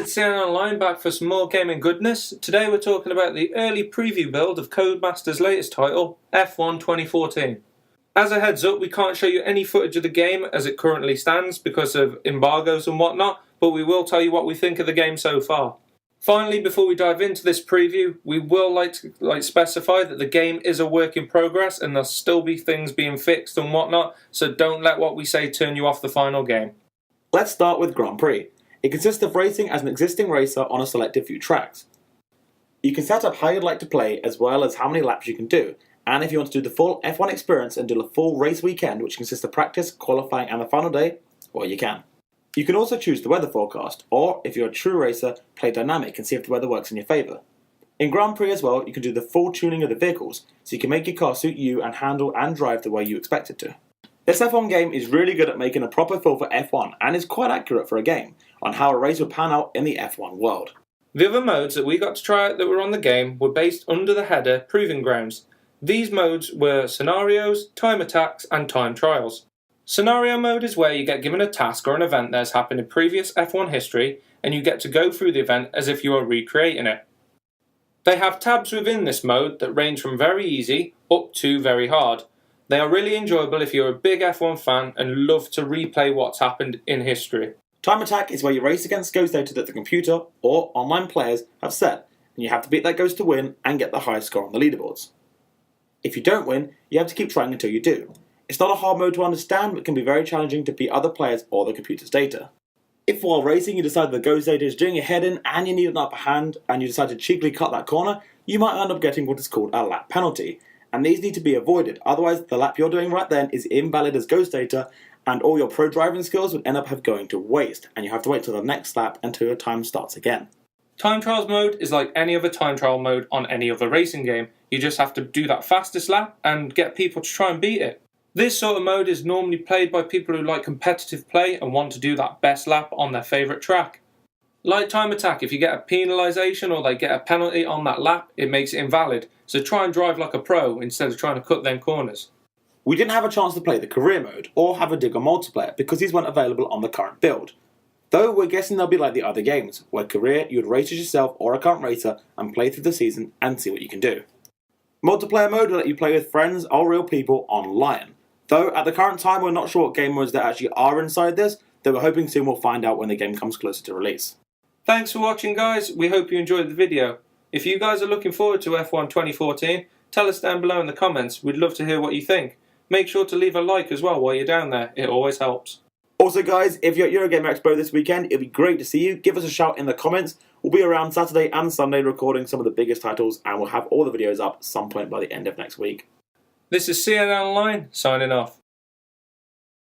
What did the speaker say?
it's C&NOnline back for some more gaming goodness. Today we're talking about the early preview build of Codemasters' latest title, F1 2014. As a heads up, we can't show you any footage of the game as it currently stands because of embargoes and whatnot, but we will tell you what we think of the game so far. Finally, before we dive into this preview, we will like to specify that the game is a work in progress and there'll still be things being fixed and whatnot, so don't let what we say turn you off the final game. Let's start with Grand Prix. It consists of racing as an existing racer on a selected few tracks. You can set up how you'd like to play as well as how many laps you can do, and if you want to do the full F1 experience and do a full race weekend which consists of practice, qualifying and the final day, well you can. You can also choose the weather forecast, or if you're a true racer, play dynamic and see if the weather works in your favour. In Grand Prix as well, you can do the full tuning of the vehicles, so you can make your car suit you and handle and drive the way you expect it to. This F1 game is really good at making a proper feel for F1 and is quite accurate for a game on how a race would pan out in the F1 world. The other modes that we got to try out that were on the game were based under the header Proving Grounds. These modes were Scenarios, Time Attacks and Time Trials. Scenario mode is where you get given a task or an event that has happened in previous F1 history and you get to go through the event as if you are recreating it. They have tabs within this mode that range from very easy up to very hard. They are really enjoyable if you're a big F1 fan and love to replay what's happened in history. Time Attack is where you race against ghost data that the computer or online players have set, and you have to beat that ghost to win and get the highest score on the leaderboards. If you don't win, you have to keep trying until you do. It's not a hard mode to understand, but can be very challenging to beat other players or the computer's data. If while racing you decide the ghost data is doing your head in and you need an upper hand and you decide to cheekily cut that corner, you might end up getting what is called a lap penalty. And these need to be avoided, otherwise the lap you're doing right then is invalid as ghost data and all your pro driving skills would end up going to waste and you have to wait till the next lap until your time starts again. Time Trials mode is like any other time trial mode on any other racing game. You just have to do that fastest lap and get people to try and beat it. This sort of mode is normally played by people who like competitive play and want to do that best lap on their favourite track. Like Time Attack, if you get a penalisation or they get a penalty on that lap, it makes it invalid. So try and drive like a pro instead of trying to cut them corners. We didn't have a chance to play the career mode or have a dig on multiplayer because these weren't available on the current build. Though we're guessing they'll be like the other games, where career you would race as yourself or a current racer and play through the season and see what you can do. Multiplayer mode will let you play with friends or real people online. Though at the current time we're not sure what game modes there actually are inside this, though we're hoping soon we'll find out when the game comes closer to release. Thanks for watching guys, we hope you enjoyed the video. If you guys are looking forward to F1 2014, tell us down below in the comments, we'd love to hear what you think. Make sure to leave a like as well while you're down there, it always helps. Also guys, if you're at Eurogamer Expo this weekend, it'd be great to see you. Give us a shout in the comments. We'll be around Saturday and Sunday recording some of the biggest titles and we'll have all the videos up at some point by the end of next week. This is C&NOnline signing off.